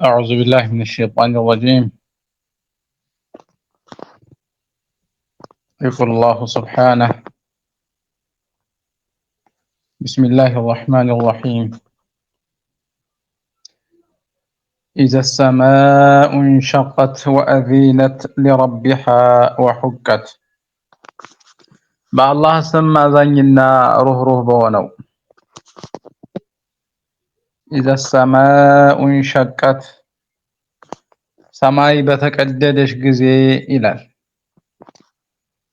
أعوذ بالله من الشيطان الرجيم. يقول الله سبحانه: بسم الله الرحمن الرحيم. إذا السماء انشقت وأذينت لربها وحكت. بالله سمى زينا روح بونو. إذا السماء انشقت سماي بتقددش ጊዜ ይላል።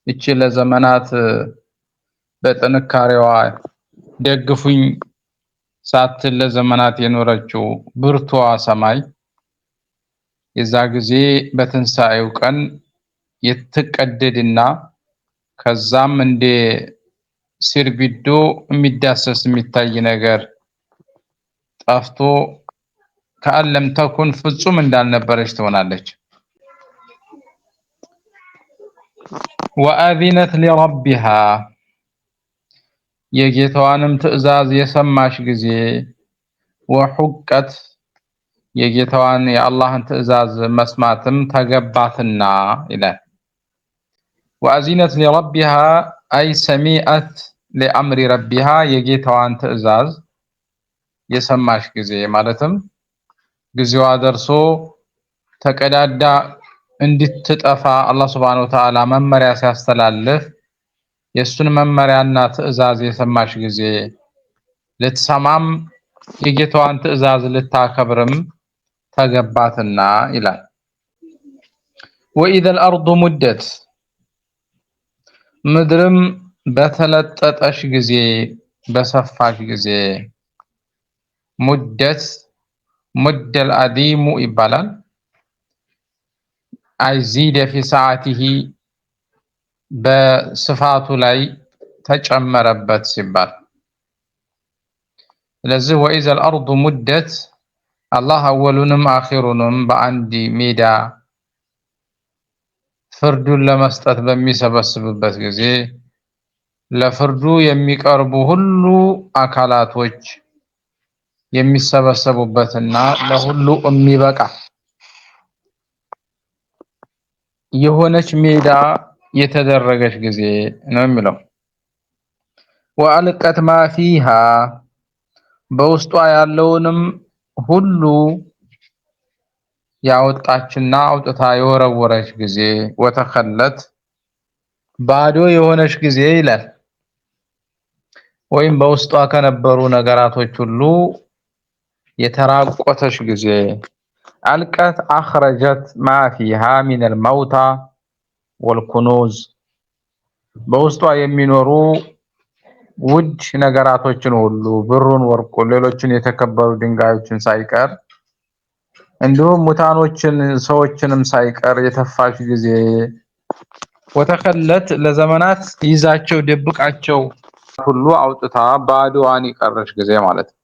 እቺ ለዘመናት በጥንካሬዋ ደግፉኝ ሳትል ለዘመናት የኖረችው ብርቱዋ ሰማይ የዛ ጊዜ በትንሳኤው ቀን የትቀደድና ከዛም እንደ ሲርቢዶ የሚዳሰስ የሚታይ ነገር ጠፍቶ ከአለም ተኩን ፍጹም እንዳልነበረች ትሆናለች። ወአዚነት ለረቢሃ የጌታዋንም ትዕዛዝ የሰማሽ ጊዜ ወሁቀት የጌታዋን የአላህን ትዕዛዝ መስማትም ተገባትና ይላል። ወአዚነት ለረቢሃ አይ ሰሚዐት ለአምሪ ረቢሃ የጌታዋን ትዕዛዝ የሰማሽ ጊዜ ማለትም ጊዜዋ ደርሶ ተቀዳዳ እንድትጠፋ አላህ Subhanahu Wa Ta'ala መመሪያ ሲያስተላልፍ የሱን መመሪያና ትዕዛዝ የሰማሽ ጊዜ ልትሰማም የጌታዋን ትዕዛዝ ልታከብርም ተገባትና ይላል። وإذا الأرض مدت ምድርም በተለጠጠሽ ጊዜ በሰፋሽ ጊዜ ሙደት ሙደል አዲሙ ይባላል። አይዚደ في ساعته በስፋቱ ላይ ተጨመረበት ሲባል ስለዚህ وإذا الأرض مدت አላህ አወሉንም አኺሩንም በአንድ ሜዳ ፍርዱን ለመስጠት በሚሰበስብበት ጊዜ ለፍርዱ የሚቀርቡ ሁሉ አካላቶች የሚሰበሰቡበትና ለሁሉ የሚበቃ የሆነች ሜዳ የተደረገች ጊዜ ነው የሚለው። ወአልቀት ማ ፊሃ በውስጧ ያለውንም ሁሉ ያወጣችና አውጥታ የወረወረች ጊዜ ወተከለት ባዶ የሆነች ጊዜ ይላል። ወይም በውስጧ ከነበሩ ነገራቶች ሁሉ የተራቆተች ጊዜ አልቀት አخرجت ما فيها من الموتى والكنوز በውስጧ የሚኖሩ ውድ ነገራቶችን ሁሉ ብሩን፣ ወርቁን፣ ሌሎችን የተከበሩ ድንጋዮችን ሳይቀር እንዲሁም ሙታኖችን ሰዎችንም ሳይቀር የተፋች ጊዜ ወተከለት ለዘመናት ይዛቸው ደብቃቸው ሁሉ አውጥታ ባዶዋን የቀረች ጊዜ ማለት ነው።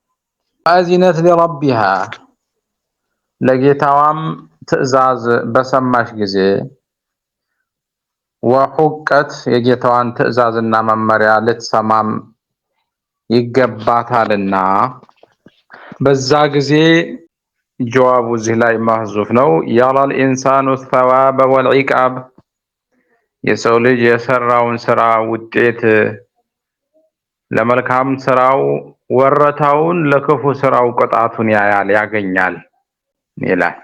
አዚነት ለረቢሃ ለጌታዋም ትዕዛዝ በሰማሽ ጊዜ ወሁቀት የጌታዋን ትዕዛዝና መመሪያ ልትሰማም ይገባታልና በዛ ጊዜ ጀዋቡ እዚህ ላይ ማህዙፍ ነው። ያላል ኢንሳኑ ሰዋበ ወልዒቃብ የሰው ልጅ የሰራውን ስራ ውጤት ለመልካም ስራው ወረታውን ለክፉ ስራው ቅጣቱን ያያል ያገኛል ይላል።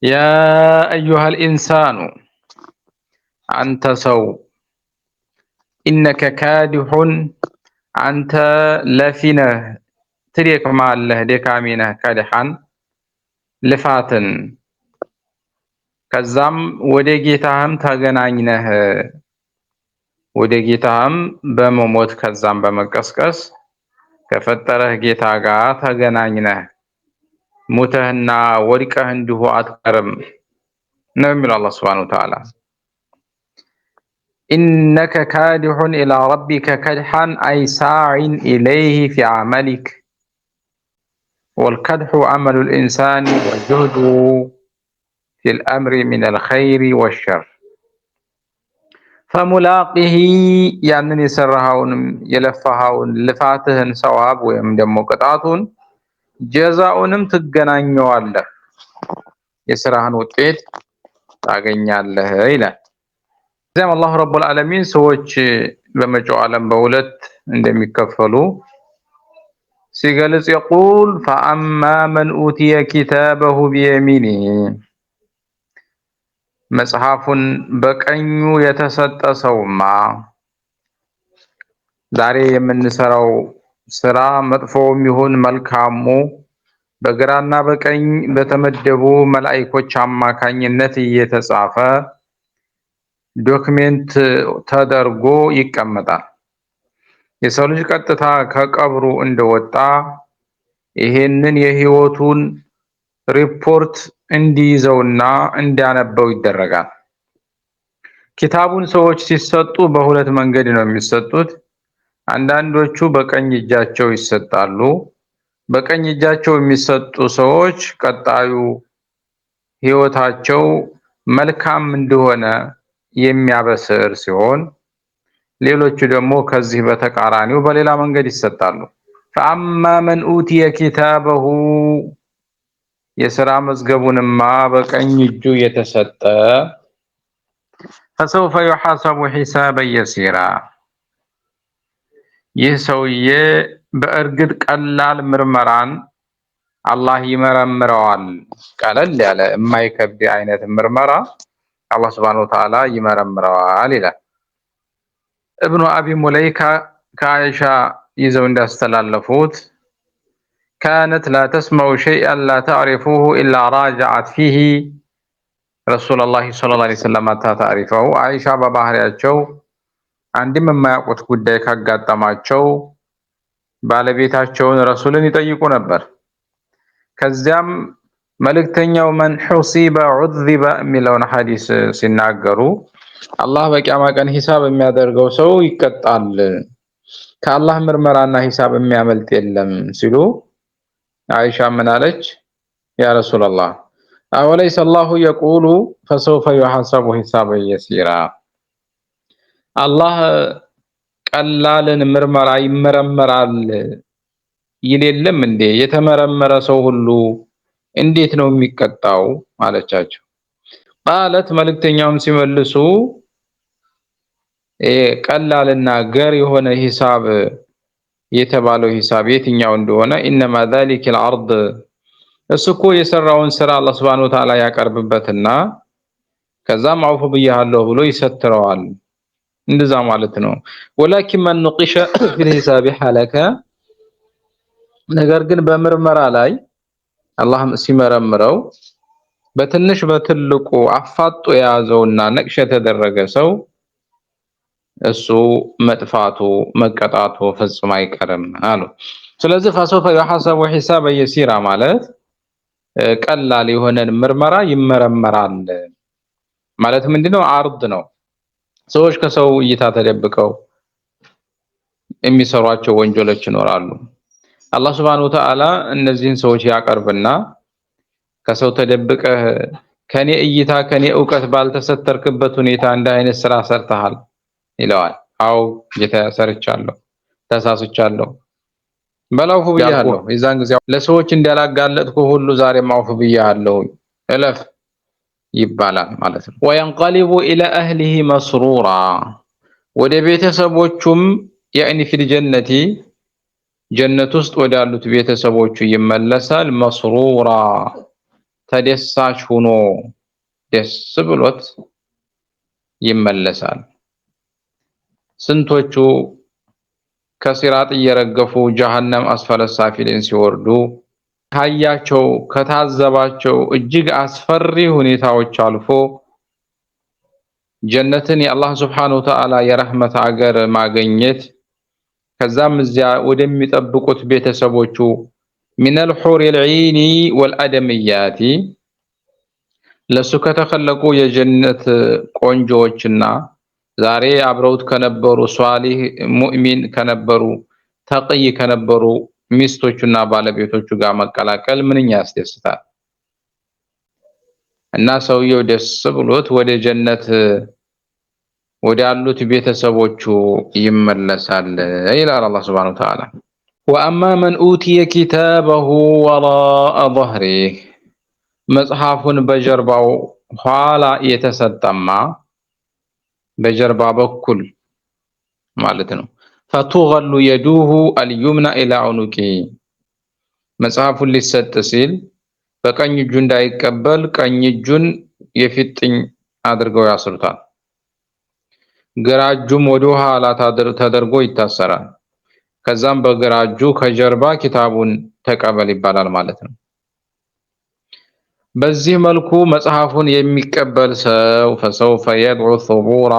ያ አዩሃል ኢንሳኑ አንተ ሰው ኢነከ ካዲሑን አንተ ለፊነህ ትደክማለህ ደካሚነህ ካዲሐን ልፋትን ከዛም ወደ ጌታህም ተገናኝነህ ወደ ጌታህም በመሞት ከዛም በመቀስቀስ ከፈጠረህ ጌታ ጋር ተገናኝነህ ሙተህና ወድቀህ እንዲሁ አትቀርም ነው የሚለው አላህ Subhanahu Wa Ta'ala። ኢነከ ካዲሑን ኢላ ረቢከ ከድሐን አይ ሳዒን ኢለይህ ፊ ዐመሊክ ወልከድሑ ዐመሉ ልኢንሳን ወጁህዱ ፊ ልአምሪ ሚነል ኸይሪ ወሸር ፈሙላቂሂ ያንን የሰራኸውን የለፋኸውን ልፋትህን ሰዋብ ወይም ደግሞ ቅጣቱን ጀዛኡንም ትገናኘዋለህ የሥራህን ውጤት ታገኛለህ ይላል። እዚያም አላህ ረቡል ዓለሚን ሰዎች በመጪው ዓለም በሁለት እንደሚከፈሉ ሲገልጽ የቁል ፈአማ መን ኡቲየ ኪታበሁ ቢየሚኒህ መጽሐፉን በቀኙ የተሰጠ ሰውማ ዛሬ የምንሰራው ስራ መጥፎውም ይሁን መልካሙ በግራና በቀኝ በተመደቡ መላእክቶች አማካኝነት እየተጻፈ ዶክሜንት ተደርጎ ይቀመጣል። የሰው ልጅ ቀጥታ ከቀብሩ እንደወጣ ይሄንን የህይወቱን ሪፖርት እንዲይዘውና እንዲያነበው ይደረጋል። ኪታቡን ሰዎች ሲሰጡ በሁለት መንገድ ነው የሚሰጡት። አንዳንዶቹ በቀኝ እጃቸው ይሰጣሉ። በቀኝ እጃቸው የሚሰጡ ሰዎች ቀጣዩ ህይወታቸው መልካም እንደሆነ የሚያበስር ሲሆን ሌሎቹ ደግሞ ከዚህ በተቃራኒው በሌላ መንገድ ይሰጣሉ። ፈአማ መን ኡቲየ ኪታበሁ የሥራ መዝገቡንማ በቀኝ እጁ የተሰጠ ፈሰውፈ ዩሐሰቡ ሒሳበን የሲራ ይህ ሰውዬ በእርግጥ ቀላል ምርመራን አላህ ይመረምረዋል። ቀለል ያለ የማይከብድ አይነት ምርመራ አላህ ሱብሓነሁ ወተዓላ ይመረምረዋል ይላል። እብኑ አቢ ሙለይካ ከአይሻ ይዘው እንዳስተላለፉት كانت لا تسمع شيئا لا تعرفه إلا راجعت فيه رسول الله صلى الله عليه وسلم حتى تعرفه አይሻ በባህሪያቸው አንድም የማያውቁት ጉዳይ ካጋጠማቸው ባለቤታቸውን ረሱልን ይጠይቁ ነበር። ከዚያም መልእክተኛው መን ሑሲበ ዑዚበ የሚለውን ሐዲስ ሲናገሩ አላህ በቂያማ ቀን ሂሳብ የሚያደርገው ሰው ይቀጣል፣ ከአላህ ምርመራና ሂሳብ የሚያመልጥ የለም ሲሉ አይሻ ምን አለች? ያ ረሱላህ አወለይሰ አላሁ የቁሉ ፈሰውፈ ዩሐሰቡ ሒሳበን የሲራ አላህ ቀላልን ምርመራ ይመረመራል ይል የለም እንዴ? የተመረመረ ሰው ሁሉ እንዴት ነው የሚቀጣው አለቻቸው። ቃለት መልእክተኛውም ሲመልሱ ቀላልና ገር የሆነ ሂሳብ የተባለው ሂሳብ የትኛው እንደሆነ ኢነማ ذلك العرض እሱ እኮ የሰራውን ስራ አላህ Subhanahu Wa Ta'ala ያቀርብበትና ከዛም አውፉ ብያለሁ ብሎ ይሰትረዋል እንደዛ ማለት ነው። ወላኪን من نقش في الحساب حلك ነገር ግን በምርመራ ላይ አላህ ሲመረምረው በትንሽ በትልቁ አፋጦ የያዘውና ነቅሽ የተደረገ ሰው እሱ መጥፋቱ መቀጣቱ ፍጹም አይቀርም አሉ። ስለዚህ ፈሰውፈ ዩሐሰቡ ሒሳበን የሲራ ማለት ቀላል የሆነን ምርመራ ይመረመራል ማለት ምንድነው? አርድ ነው። ሰዎች ከሰው እይታ ተደብቀው የሚሰሯቸው ወንጀሎች ይኖራሉ። አላህ Subhanahu Wa Ta'ala እነዚህን ሰዎች ያቀርብና ከሰው ተደብቀህ ከኔ እይታ ከኔ ዕውቀት ባልተሰተርክበት ሁኔታ እንደ አይነት ስራ ሰርተሃል ይለዋል። አው ሰርቻለሁ ተሳስቻለሁ በላው ብያለሁ። የዛን ጊዜ ለሰዎች እንዲያላጋለጥኩ ሁሉ ዛሬ ማውፍ ብያለሁ እለፍ ይባላል ማለት ነው። ወየንቀሊቡ ኢላ አህሊሂ መስሩራ ወደ ቤተሰቦቹም ያኒ ፊል ጀነቲ ጀነት ውስጥ ወዳሉት ቤተሰቦቹ ይመለሳል። መስሩራ ተደሳች ሆኖ ደስ ብሎት ይመለሳል። ስንቶቹ ከሲራጥ እየረገፉ ጀሃነም አስፈለ ሳፊሊን ሲወርዱ ካያቸው ከታዘባቸው እጅግ አስፈሪ ሁኔታዎች አልፎ ጀነትን የአላህ Subhanahu Wa Ta'ala የረህመት አገር ማግኘት ከዛም እዚያ ወደሚጠብቁት ቤተሰቦቹ ሚነል ሑሪል ዒኒ ወልአደምያቲ ለሱ ከተخለቁ የጀነት ቆንጆዎችና ዛሬ አብረውት ከነበሩ ሷሊህ ሙእሚን ከነበሩ ተቅይ ከነበሩ ሚስቶቹና ባለቤቶቹ ጋር መቀላቀል ምንኛ ያስደስታል። እና ሰውየው ደስ ብሎት ወደ ጀነት ወደ ያሉት ቤተሰቦቹ ይመለሳል ይላል አላህ Subhanahu Wa Ta'ala። ወአማ መን ኡትየ ኪታበሁ ወራአ ظهሪህ መጽሐፉን በጀርባው ኋላ የተሰጠማ በጀርባ በኩል ማለት ነው። ፈቱገሉ የዱሁ አልዩምና ኢላ ዑኑቂ መጽሐፉን ሊሰጥ ሲል በቀኝ እጁ እንዳይቀበል ቀኝ እጁን የፊጥኝ አድርገው ያስሩታል። ግራ እጁም ወደ ኋላ ተደርጎ ይታሰራል። ከዛም በግራ እጁ ከጀርባ ኪታቡን ተቀበል ይባላል ማለት ነው። በዚህ መልኩ መጽሐፉን የሚቀበል ሰው ፈሰውፈ የድዑ ሱቡራ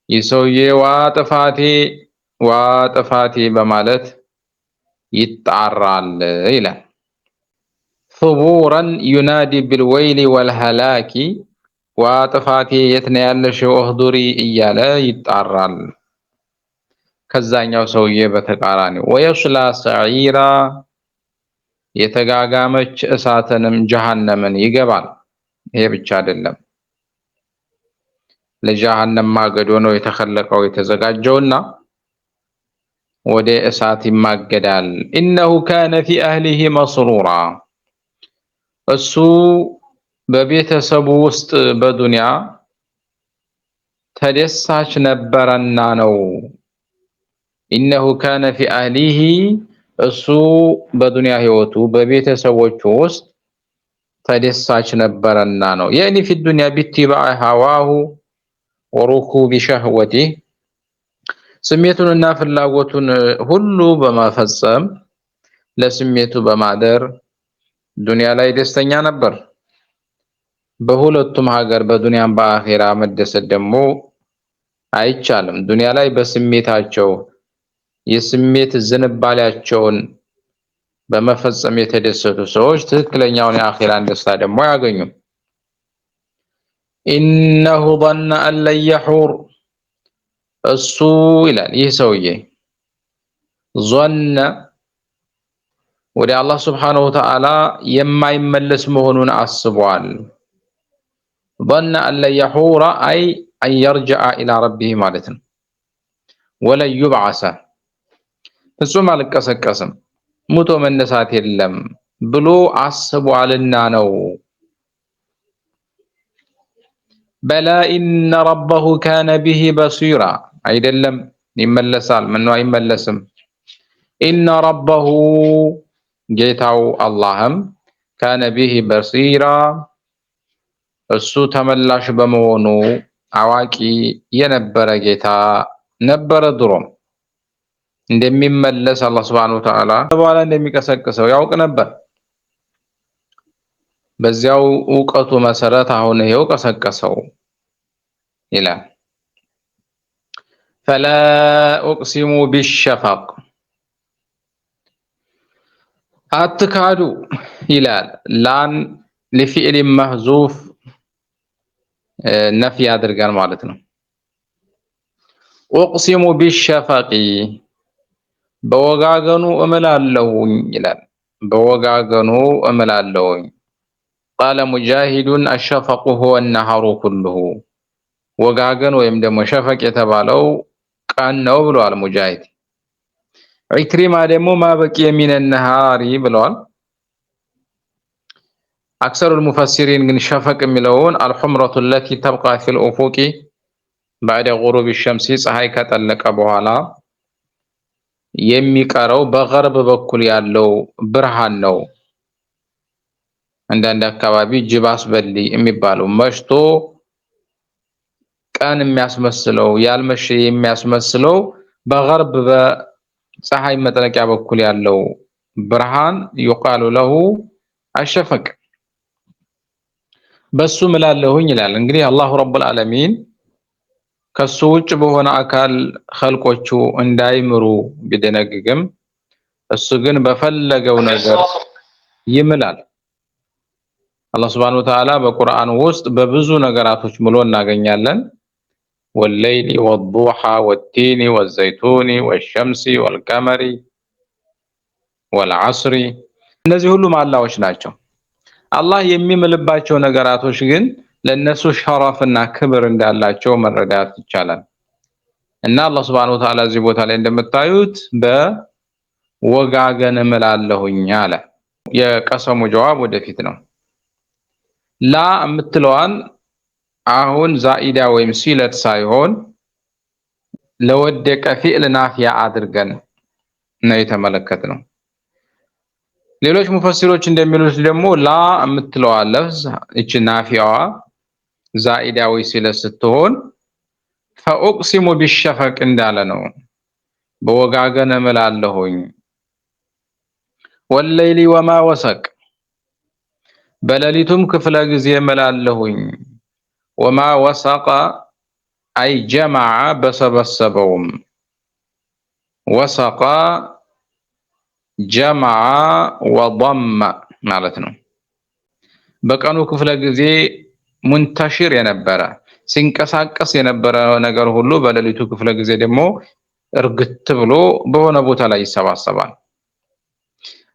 ይሰውዬ ዋ ጥፋቴ በማለት ይጣራል ይላል። ሱቡራን ዩናዲ ቢልወይሊ ወልሃላኪ ዋ ጥፋቴ የት ነው ያለሽው እህዱሪ እያለ ይጣራል። ከዛኛው ሰውዬ በተቃራኒው ወየስላ ሰዒራ የተጋጋመች እሳትንም ጀሃነምን ይገባል። ይሄ ብቻ አይደለም፣ ለጀሃነም ማገዶ ነው የተከለቀው የተዘጋጀውና ወደ እሳት ይማገዳል። ኢነሁ ካነ ፊ አህሊሂ መስሩራ እሱ በቤተሰቡ ውስጥ በዱንያ ተደሳች ነበረና ነው። ኢነሁ ካነ ፊ አህሊሂ እሱ በዱንያ ህይወቱ በቤተሰቦቹ ውስጥ ተደሳች ነበረና ነው። ያኒ ፊ ዱንያ ቢትባዕ ሀዋሁ ወሩኩብ ሸህወቲህ ስሜቱንና ፍላጎቱን ሁሉ በመፈጸም ለስሜቱ በማደር ዱንያ ላይ ደስተኛ ነበር። በሁለቱም ሀገር በዱንያም በአኺራ መደሰት ደግሞ አይቻልም። ዱንያ ላይ በስሜታቸው የስሜት ዝንባሌያቸውን በመፈጸም የተደሰቱ ሰዎች ትክክለኛውን የአኺራን ደስታ ደግሞ አያገኙም። ኢነሁ ظن أن لن يحور እሱ ይላል ይህ ሰውዬ ظن ወደ አላህ Subhanahu Wa Ta'ala የማይመለስ መሆኑን አስቧል። ظن أن لن يحور أي أن يرجع إلى ربه ማለት ነው። ወለን يبعث ፍጹም አልቀሰቀስም ሙቶ መነሳት የለም ብሎ አስቧልና ነው። በላ ኢነ ረበሁ ካነ ቢሂ በሲራ አይደለም ይመለሳል። ምነው አይመለስም? ኢነ ረበሁ ጌታው አላህም ካነ ቢሂ በሲራ እሱ ተመላሽ በመሆኑ አዋቂ የነበረ ጌታ ነበረ። ድሮም እንደሚመለስ አላህ Subhanahu Wa Ta'ala በኋላ እንደሚቀሰቅሰው ያውቅ ነበር። በዚያው ዕውቀቱ መሰረት አሁን ይሄው ቀሰቀሰው ይላል። ፈላ ኡቅሲሙ ቢሸፈቅ አትካዱ ይላል። ላን ለፊዕል መህዙፍ ነፊ ያደርጋል ማለት ነው። ኡቅሲሙ ቢሸፈቂ በወጋገኑ እምላለሁኝ ይላል። በወጋገኑ እምላለሁኝ ቃለ ሙጃሂዱን አሸፈቁ ሁወ النهار كله ወጋገን ወይም ደግሞ ሸፈቅ የተባለው ቀን ነው ብሏል ሙጃሂድ። ኢክሪማ ደግሞ ማበቂ የሚነ النهار ብሏል። አክሰሩ المفسرين ግን ሸፈቅ የሚለውን الحمرة التي تبقى في الأفق بعد غروب الشمس ፀሐይ ከጠለቀ በኋላ የሚቀረው በغرب በኩል ያለው ብርሃን ነው። አንዳንድ አካባቢ ጅባስ በሊ የሚባለው መሽቶ ቀን የሚያስመስለው ያልመሸ የሚያስመስለው በغرب በፀሐይ መጥለቂያ በኩል ያለው ብርሃን يقال له الشفق በሱ ምላለሁኝ ይላል። እንግዲህ አላሁ ረብል ዓለሚን ከሱ ውጭ በሆነ አካል ኸልቆቹ እንዳይምሩ ቢደነግግም እሱ ግን በፈለገው ነገር ይምላል። አላህ Subhanahu Wa Ta'ala በቁርአን ውስጥ በብዙ ነገራቶች ምሎ እናገኛለን። ወለይሊ ወዱሃ ወቲኒ ወዘይቱኒ ወሸምሲ ወልቀመሪ ወልዐስሪ እነዚህ ሁሉ ማላዎች ናቸው። አላህ የሚምልባቸው ነገራቶች ግን ለነሱ ሸረፍና ክብር እንዳላቸው መረዳት ይቻላል። እና አላህ Subhanahu Wa Ta'ala እዚህ ቦታ ላይ እንደምታዩት ወጋገን እምላለሁኝ አለ። የቀሰሙ ጀዋብ ወደፊት ነው። ላ የምትለዋን አሁን ዛኢዳ ወይም ሲለት ሳይሆን ለወደቀ ፊዕል ናፊያ አድርገን ነው የተመለከትነው። ሌሎች ሙፈሲሮች እንደሚሉት ደግሞ ላ የምትለዋ ለፍዝ እቺ ናፊያዋ ዛኢዳ ወይ ሲለት ስትሆን ፈኡቅሲሙ ቢሸፈቅ እንዳለ ነው። በወጋገን እምላለሁኝ ወለይሊ ወማ ወሰቅ በሌሊቱም ክፍለ ጊዜ እምላለሁኝ ወማ ወሰቀ አይ ጀመዐ በሰበሰበውም ወሰቀ ጀመዐ ወضመ ማለት ነው። በቀኑ ክፍለ ጊዜ ሙንተሽር የነበረ ሲንቀሳቀስ የነበረ ነገር ሁሉ በሌሊቱ ክፍለ ጊዜ ደግሞ እርግት ብሎ በሆነ ቦታ ላይ ይሰባሰባል።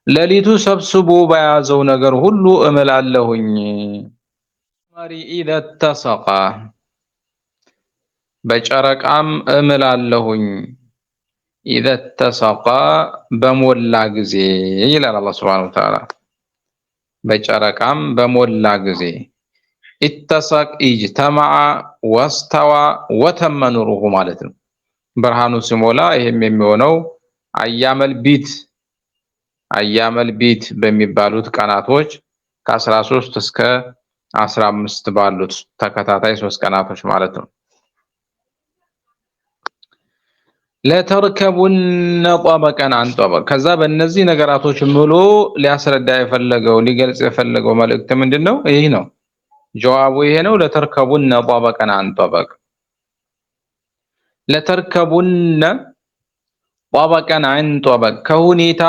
ሌሊቱ ሰብስቦ በያዘው ነገር ሁሉ እምላለሁኝ መሪ ኢዘ ተሰቀ በጨረቃም እምላለሁኝ ኢዘ ተሰቀ በሞላ ጊዜ ይላል አላህ ሱብሓነሁ ወተዓላ። በጨረቃም በሞላ ጊዜ ኢተሰቅ ኢጅተመዐ ወስተዋ ወተመ ኑሩሁ ማለት ነው። ብርሃኑ ሲሞላ ይሄም የሚሆነው አያመል ቢት በሚባሉት ቀናቶች ከ13 እስከ 15 ባሉት ተከታታይ 3 ቀናቶች ማለት ነው። ለተርከቡነ ጠበቀን አን ጠበቅ ከዛ በእነዚህ ነገራቶች ብሎ ሊያስረዳ የፈለገው ሊገልጽ የፈለገው መልእክት ምንድነው? ይህ ነው ጀዋቡ ይሄ ነው። ለተርከቡነ ጠበቀን አን ጠበቅ ለተርከቡነ ጠበቀን አን ጠበቅ ከሁኔታ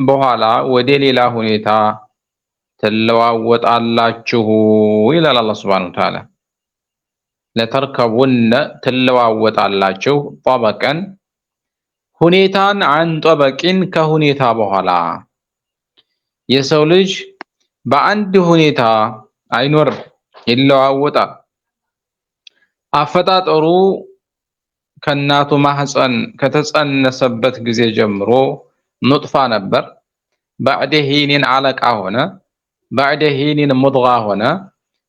በኋላ ወደ ሌላ ሁኔታ ትለዋወጣላችሁ ይላል አላህ ሱብሓነሁ ወተዓላ። ለተርከቡነ ትለዋወጣላችሁ ጠበቀን ሁኔታን አን ጠበቂን ከሁኔታ በኋላ የሰው ልጅ በአንድ ሁኔታ አይኖርም፣ ይለዋወጣል። አፈጣጠሩ ከእናቱ ማህፀን ከተጸነሰበት ጊዜ ጀምሮ ኑጥፋ ነበር። ባዕደ ሂኒን አለቃ ሆነ። ባዕደ ሂኒን ሙድጋ ሆነ።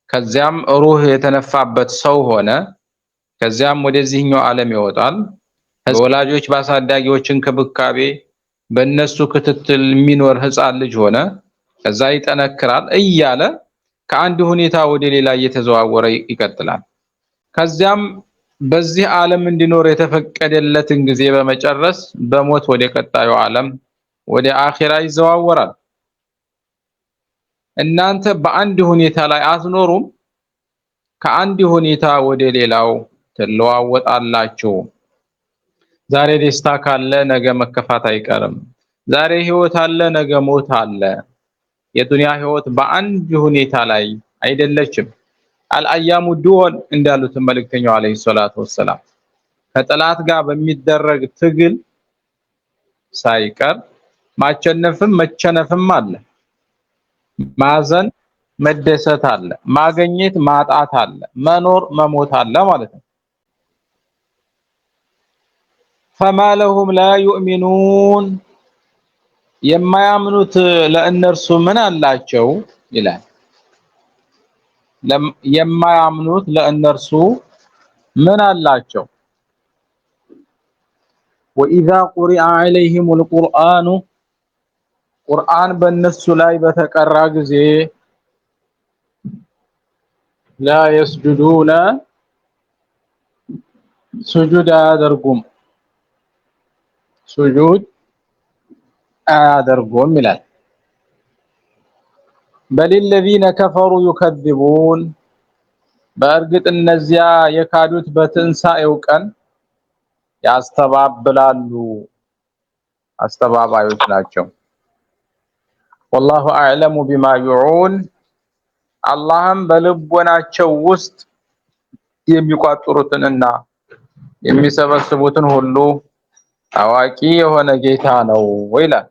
ከዚያም ሩህ የተነፋበት ሰው ሆነ። ከዚያም ወደዚህኛው ዓለም ይወጣል። ወላጆች በአሳዳጊዎች እንክብካቤ በእነሱ ክትትል የሚኖር ህፃን ልጅ ሆነ። ከዛ ይጠነክራል እያለ ከአንድ ሁኔታ ወደ ሌላ እየተዘዋወረ ይቀጥላል። ከዚያም በዚህ ዓለም እንዲኖር የተፈቀደለትን ጊዜ በመጨረስ በሞት ወደ ቀጣዩ ዓለም ወደ አኺራ ይዘዋወራል። እናንተ በአንድ ሁኔታ ላይ አትኖሩም፣ ከአንድ ሁኔታ ወደ ሌላው ትለዋወጣላችሁ። ዛሬ ደስታ ካለ ነገ መከፋት አይቀርም። ዛሬ ህይወት አለ ነገ ሞት አለ። የዱንያ ህይወት በአንድ ሁኔታ ላይ አይደለችም። አልአያሙ ዱወል እንዳሉት መልእክተኛው አለይሂ ሰላቱ ወሰላም ከጠላት ጋር በሚደረግ ትግል ሳይቀር ማቸነፍም መቸነፍም አለ። ማዘን መደሰት አለ። ማግኘት ማጣት አለ። መኖር መሞት አለ ማለት ነው። فما لهم لا يؤمنون የማያምኑት ለእነርሱ ምን አላቸው ይላል። የማያምኑት ለእነርሱ ምን አላቸው? وإذا قرئ عليهم القرآن ቁርአን በእነሱ ላይ በተቀራ ጊዜ لا يسجدون ስጁድ አያደርጉም ሱጁድ አያደርጉም ይላል። በል الذين كفروا يكذبون በእርግጥ እነዚያ የካዱት በትንሳኤው ቀን ያስተባብላሉ፣ አስተባባዮች ናቸው። والله اعلم بما يعون አላህም በልቦናቸው ውስጥ የሚቋጥሩትንና የሚሰበስቡትን ሁሉ አዋቂ የሆነ ጌታ ነው ይላል።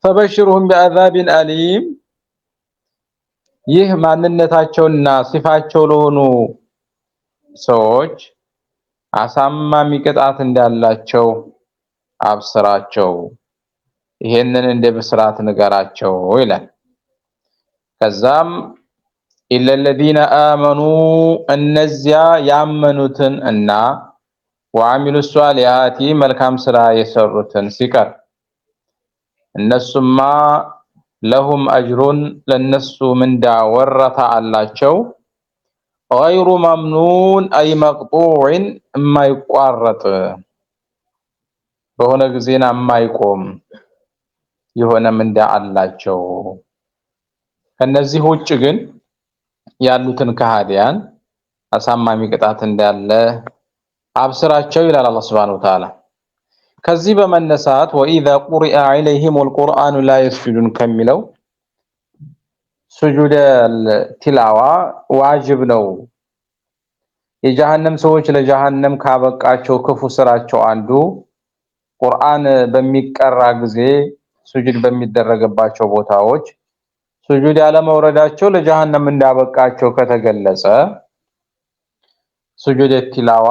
فبشرهم بعذاب أليم ይህ ማንነታቸውና ሲፋቸው ለሆኑ ሰዎች አሳማሚ ቅጣት እንዳላቸው አብስራቸው ይሄንን እንደ ብስራት ንገራቸው ይላል። ከዛም ኢለለዚነ አመኑ እነዚያ ያመኑትን እና ወአሚሉ ሷሊሃቲ መልካም ስራ የሰሩትን ሲቀር እነሱማ ለሁም አጅሩን ለነሱ ምንዳ ወረታ አላቸው ገይሩ መምኑን አይ መቅጡዕን የማይቋረጥ በሆነ ጊዜና የማይቆም የሆነ ምንዳ አላቸው። ከነዚህ ውጭ ግን ያሉትን ከሃዲያን አሳማሚ ቅጣት እንዳለ አብስራቸው ይላል አላህ Subhanahu Wa Ta'ala። ከዚህ በመነሳት ወኢዛ ቁሪአ ዐለይሂሙል ቁርአኑ ላ የስጁዱን ከሚለው ሱጁደል ቲላዋ ዋጅብ ነው። የጀሃነም ሰዎች ለጀሃነም ካበቃቸው ክፉ ስራቸው አንዱ ቁርአን በሚቀራ ጊዜ ሱጁድ በሚደረግባቸው ቦታዎች ሱጁድ ያለመውረዳቸው ለጀሃነም እንዳበቃቸው ከተገለጸ ሱጁድ ቲላዋ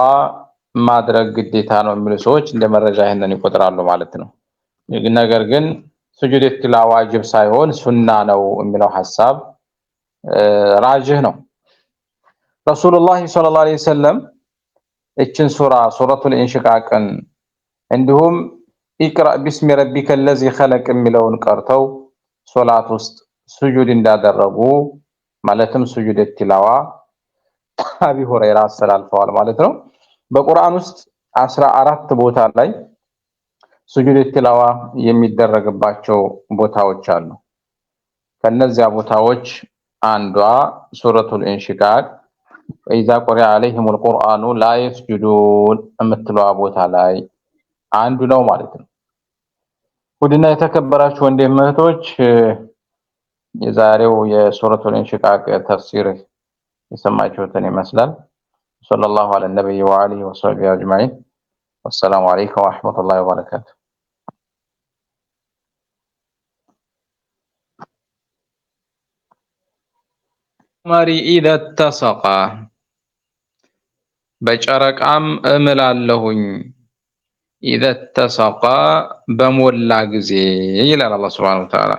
ማድረግ ግዴታ ነው የሚሉ ሰዎች እንደ መረጃ ይሄንን ይቆጥራሉ ማለት ነው። ነገር ግን ሱጁድ ቲላዋ ዋጅብ ሳይሆን ሱና ነው የሚለው ሐሳብ ራጅህ ነው። ረሱላህ ሰለላሁ ዐለይሂ ወሰለም እችን ሱረቱል ኢንሽቃቅን እንዲሁም ኢቅራ ቢስሚ ረቢከ ለዚ ኸለቅ የሚለውን ቀርተው ሶላት ውስጥ ሱጁድ እንዳደረጉ ማለትም ሱጁድ ቲላዋ አቢ ሁረይራ አስተላልፈዋል ማለት ነው። በቁርአን ውስጥ 14 ቦታ ላይ ሱጁድ ቲላዋ የሚደረግባቸው ቦታዎች አሉ። ከነዚያ ቦታዎች አንዷ ሱረቱል ኢንሽቃቅ ወኢዛ ቁሪአ ዐለይሂሙል ቁርአኑ ላ የስጁዱን የምትለዋ ቦታ ላይ አንዱ ነው ማለት ነው። ውድና የተከበራችሁ ወንድም እህቶች የዛሬው የሱረቱል ኢንሽቃቅ ተፍሲር የሰማችሁትን ይመስላል። ሰለላሁ ዐለ ነብይ ወአሊሂ ወሰህቢሂ አጅማዒን ወሰላሙ ዐለይኩም ወረሕመቱላሂ ወበረካቱ። መሪ ኢዘ ተሰቀ በጨረቃም እምላለሁኝ ኢዘ ተሰቀ በሞላ ጊዜ ይላል አላህ Subhanahu Wa Ta'ala።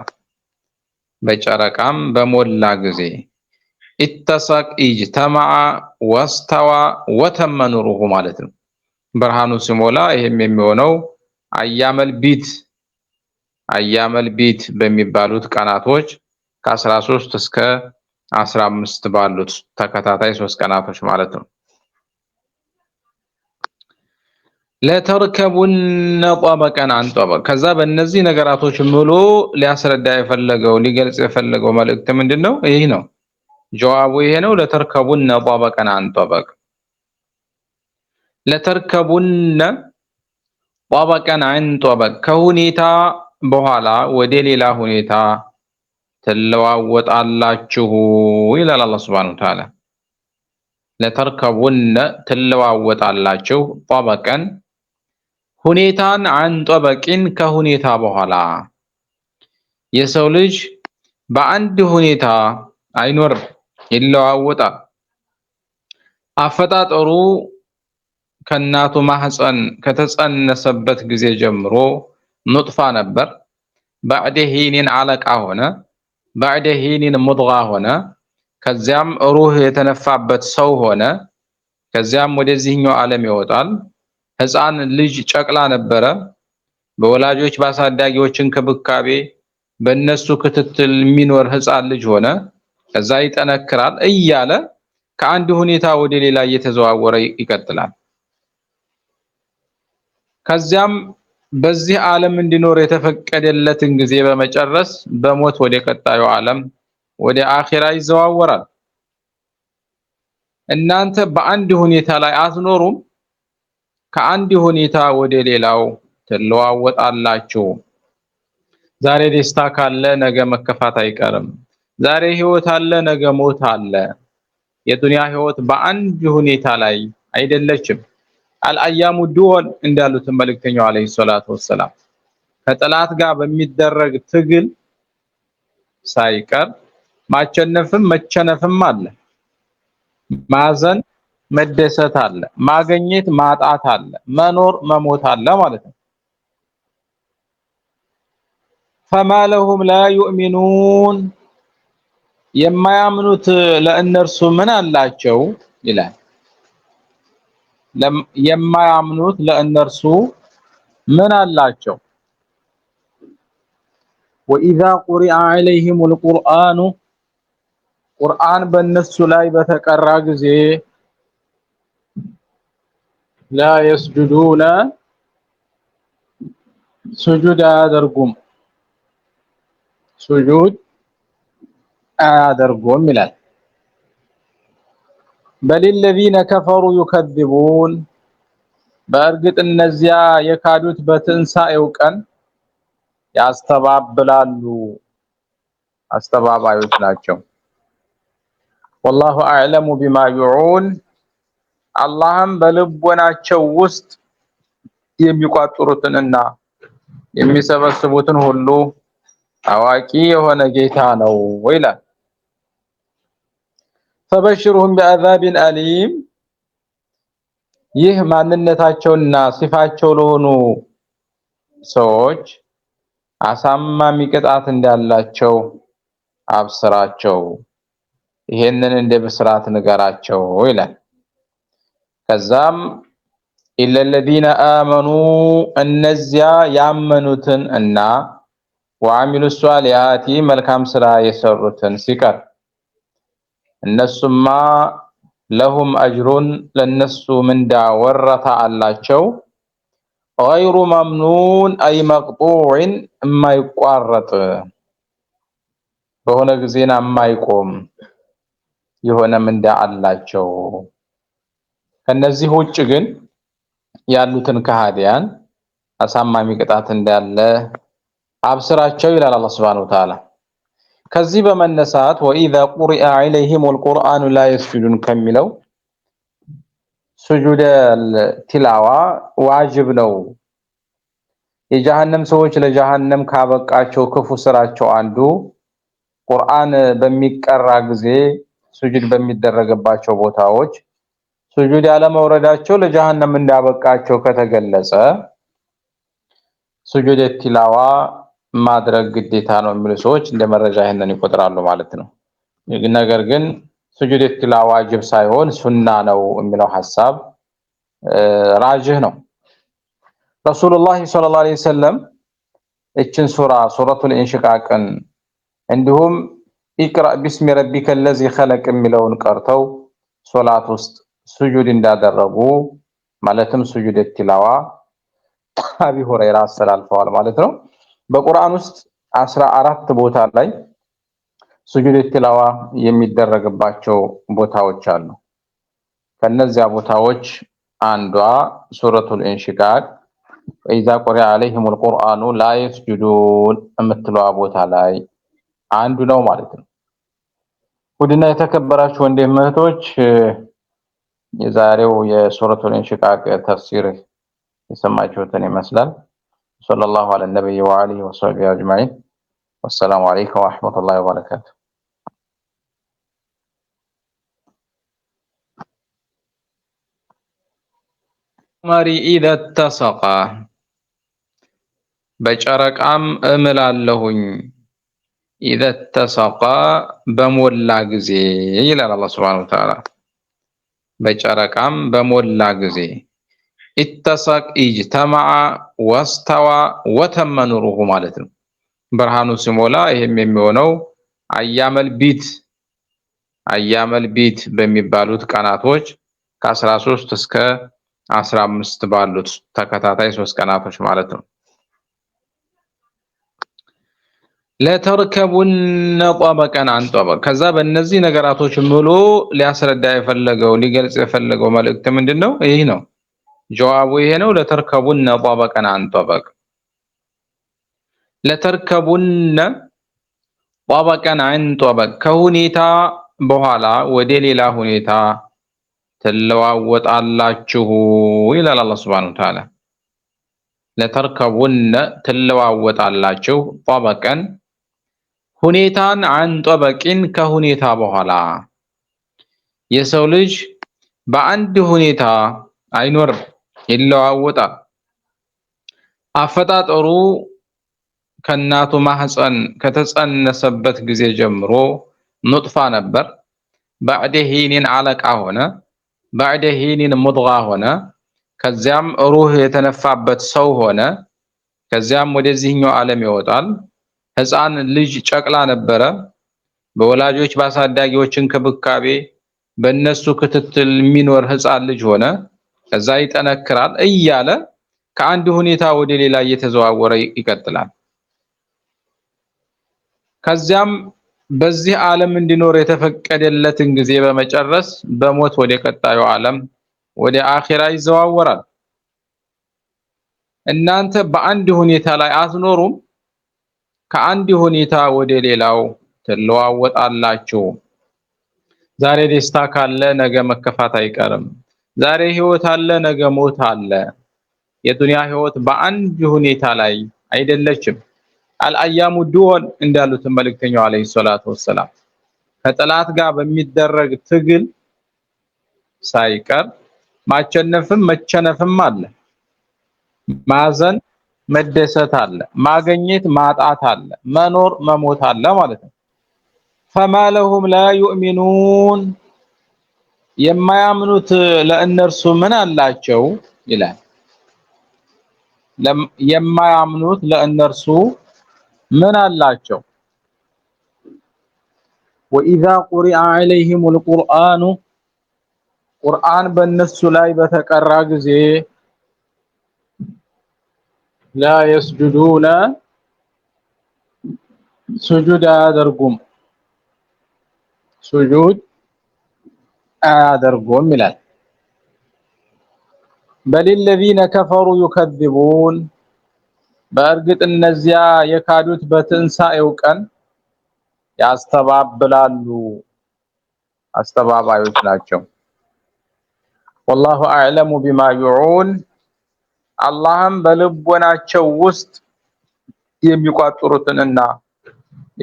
በጨረቃም በሞላ ጊዜ ኢተሰቅ ኢጅተመዐ ወስተዋ ወተመ ኑሩሁ ማለት ነው። ብርሃኑ ሲሞላ ይሄም የሚሆነው አያመል ቢት በሚባሉት ቀናቶች ከ13 እስከ 15 ባሉት ተከታታይ 3 ቀናቶች ማለት ነው። ለተርከቡነ ጠበቀን አን ጠበቅ ከዛ በእነዚህ ነገራቶች ሙሉ ሊያስረዳ የፈለገው ሊገልጽ የፈለገው መልእክት ምንድነው? ይሄ ነው ጀዋቡ ይሄ ነው። ለተርከቡነ ጠበቀን አን ጠበቅ ለተርከቡነ ጠበቀን አን ጠበቅ ከሁኔታ በኋላ ወደ ሌላ ሁኔታ ትለዋወጣላችሁ ይላል አላህ Subhanahu Wa Ta'ala። ለተርከቡነ ትለዋወጣላችሁ ጠበቀን ሁኔታን አን ጠበቂን ከሁኔታ በኋላ የሰው ልጅ በአንድ ሁኔታ አይኖርም፣ ይለዋወጣል። አፈጣጠሩ ከናቱ ማህፀን ከተጸነሰበት ጊዜ ጀምሮ ኑጥፋ ነበር። بعد حين علقة ሆነ بعد حين مضغة ሆነ ከዚያም ሩህ የተነፋበት ሰው ሆነ ከዚያም ወደዚህኛው ዓለም ይወጣል። ህፃን ልጅ ጨቅላ ነበረ። በወላጆች ባሳዳጊዎች እንክብካቤ በእነሱ ክትትል የሚኖር ህፃን ልጅ ሆነ። ከዛ ይጠነክራል እያለ ከአንድ ሁኔታ ወደ ሌላ እየተዘዋወረ ይቀጥላል። ከዚያም በዚህ ዓለም እንዲኖር የተፈቀደለትን ጊዜ በመጨረስ በሞት ወደ ቀጣዩ ዓለም ወደ አኺራ ይዘዋወራል። እናንተ በአንድ ሁኔታ ላይ አትኖሩም፣ ከአንድ ሁኔታ ወደ ሌላው ትለዋወጣላችሁ። ዛሬ ደስታ ካለ ነገ መከፋት አይቀርም። ዛሬ ህይወት አለ ነገ ሞት አለ። የዱንያ ህይወት በአንድ ሁኔታ ላይ አይደለችም። አልአያሙ ዱወል እንዳሉት መልእክተኛው አለይሂ ሰላቱ ወሰላም ከጠላት ጋር በሚደረግ ትግል ሳይቀር ማቸነፍም መቸነፍም አለ። ማዘን መደሰት አለ። ማግኘት ማጣት አለ። መኖር መሞት አለ ማለት ነው። فما لهم لا يؤمنون የማያምኑት ለእነርሱ ምን አላቸው ይላል የማያምኑት ለእነርሱ ምን አላቸው وإذا قرئ عليهم القرآن ቁርአን በእነሱ ላይ በተቀራ ጊዜ لا يسجدون سجود አያደርጉም سجود አያደርጉም ይላል بل الذين كفروا يكذبون በእርግጥ እነዚያ የካዱት በትንሳኤው ቀን ያስተባብላሉ አስተባባዮች ናቸው والله اعلم بما يعون አላህም በልቦናቸው ውስጥ የሚቋጥሩትንና የሚሰበስቡትን ሁሉ አዋቂ የሆነ ጌታ ነው ይላል فبشرهم بعذاب أليم ይህ ማንነታቸውና ሲፋቸው ለሆኑ ሰዎች አሳማሚ ቅጣት እንዳላቸው አብስራቸው ይሄንን እንደ ብስራት ንገራቸው ይላል ከዛም إلا الذين آمنوا እነዚያ ያመኑትን እና وعملوا الصالحات መልካም ስራ የሰሩትን ሲቀር እነሱማ لهم أجر ለነሱ ምንዳ ወረታ አላቸው غير ممنون أي مقطوع የማይቋረጥ በሆነ ጊዜና የማይቆም የሆነ ምንዳ አላቸው ከነዚህ ውጭ ግን ያሉትን ከሃዲያን አሳማሚ ቅጣት እንዳለ አብስራቸው ይላል አላህ Subhanahu Wa Ta'ala ከዚህ በመነሳት وإذا قرئ عليهم القرآن لا يسجدون ከሚለው سجود التلاوة ዋጅብ ነው የጀሃነም ሰዎች ለጀሃነም ካበቃቸው ክፉ ስራቸው አንዱ ቁርአን በሚቀራ ጊዜ ስጁድ በሚደረግባቸው ቦታዎች ስጁድ ያለ መውረዳቸው ለጀሃነም እንዳበቃቸው ከተገለጸ ስጁድ التلاوة ማድረግ ግዴታ ነው የሚሉ ሰዎች እንደ መረጃ ይሄንን ይቆጥራሉ ማለት ነው ነገር ግን ስጁድ التلاوة ዋጅብ ሳይሆን ሱና ነው የሚለው ሐሳብ ራጅህ ነው ረሱላህ ሰለላሁ ዐለይሂ ወሰለም እችን ሱረቱል ኢንሽቃቅን እንዲሁም ኢቅራ ቢስሚ ረቢከል ለዚ ኸለቅ የሚለውን ቀርተው ሶላት ውስጥ ስጁድ እንዳደረጉ ማለትም ስጁድ التلاوة አቢ ሁረይራ አስተላልፈዋል ማለት ነው በቁርአን ውስጥ 14 ቦታ ላይ ስጁድ التلاوة የሚደረግባቸው ቦታዎች አሉ ከነዚያ ቦታዎች አንዷ ሱረቱል ኢንሽቃቅ إذا قرئ عليهم القرآن لا يسجدون የምትለው ቦታ ላይ አንዱ ነው ማለት ነው ወዲና የተከበራችሁ ወንድሞች የዛሬው የሱረቱል ኢንሽቃቅ ተፍሲር የሰማችሁትን ይመስላል ሰለላሁ ዐለ ነብይ ወአሊሂ ወሰህቢሂ አጅማኢን ወሰላሙ አለይኩም ወራህመቱላሂ ወበረካቱ ማሪ ኢዛ ተሰቃ በጨረቃም እምላለሁኝ ኢዛ ተሰቃ በሞላ ጊዜ ይላል አላህ Subhanahu Wa Ta'ala በጨረቃም በሞላ ጊዜ ኢተሰቅ ኢጅተማዓ ወስተዋ ወተመ ኑሩሁ ማለት ነው ብርሃኑ ሲሞላ ይሄም የሚሆነው አያመል ቢት በሚባሉት ቀናቶች ከ13 እስከ 15 ባሉት ተከታታይ 3 ቀናቶች ማለት ነው ለተርከቡን ጠበቀን عن طبق ከዛ በእነዚህ ነገራቶች ሙሉ ሊያስረዳ የፈለገው ሊገልጽ የፈለገው መልእክት ምንድነው ይሄ ነው ጀዋቡ ይሄ ነው ለተርከቡን ጠበቀን عن طبق ለተርከቡን ጠበቀን عن طبق ከሁኔታ በኋላ ወደ ሌላ ሁኔታ ተለዋወጣላችሁ ይላል አላህ Subhanahu Wa Ta'ala ለተርከቡን ተለዋወጣላችሁ ጠበቀን ሁኔታን عن طبقን ከሁኔታ በኋላ የሰው ልጅ በአንድ ሁኔታ አይኖርም ይለዋወጣል አፈጣጠሩ ከእናቱ ማህፀን ከተጸነሰበት ጊዜ ጀምሮ ኑጥፋ ነበር። بعد ሂኒን አለቃ ሆነ። بعد ሂኒን ሙድጋ ሆነ። ከዚያም ሩህ የተነፋበት ሰው ሆነ። ከዚያም ወደዚህኛው ዓለም ይወጣል። ሕፃን ልጅ ጨቅላ ነበረ። በወላጆች ባሳዳጊዎች እንክብካቤ በእነሱ ክትትል የሚኖር ሕፃን ልጅ ሆነ። ከዛ ይጠነክራል እያለ ከአንድ ሁኔታ ወደ ሌላ እየተዘዋወረ ይቀጥላል። ከዚያም በዚህ ዓለም እንዲኖር የተፈቀደለትን ጊዜ በመጨረስ በሞት ወደ ቀጣዩ ዓለም ወደ አኺራ ይዘዋወራል። እናንተ በአንድ ሁኔታ ላይ አትኖሩም፣ ከአንድ ሁኔታ ወደ ሌላው ትለዋወጣላችሁ። ዛሬ ደስታ ካለ ነገ መከፋት አይቀርም። ዛሬ ህይወት አለ ነገ ሞት አለ። የዱንያ ህይወት በአንድ ሁኔታ ላይ አይደለችም። አልአያሙ ዱወል እንዳሉት መልእክተኛው አለይሂ ሰላቱ ወሰላም ከጠላት ጋር በሚደረግ ትግል ሳይቀር ማቸነፍም መቸነፍም አለ። ማዘን መደሰት አለ። ማገኘት ማጣት አለ። መኖር መሞት አለ ማለት ነው። فما لهم لا يؤمنون የማያምኑት ለእነርሱ ምን አላቸው ይላል። የማያምኑት ለእነርሱ ምን አላቸው? وإذا قرئ عليهم القرآن ቁርአን በእነሱ ላይ በተቀራ ጊዜ لا يسجدون سجود አያደርጉም سجود አያደርጉም ይላል። بل الذين كفروا يكذبون በእርግጥ እነዚያ የካዱት በትንሳኤው ቀን ያስተባብላሉ፣ አስተባባዮች ናቸው። والله اعلم بما يعون አላህም በልቦናቸው ውስጥ የሚቋጥሩትንና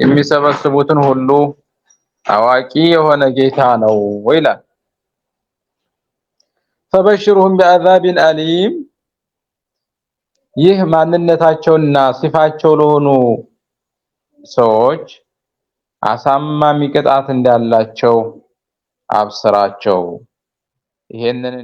የሚሰበስቡትን ሁሉ አዋቂ የሆነ ጌታ ነው ይላል። فبشرهم بعذاب أليم ይህ ማንነታቸውና ሲፋቸው ለሆኑ ሰዎች አሳማሚ ቅጣት እንዳላቸው አብስራቸው። ይሄንን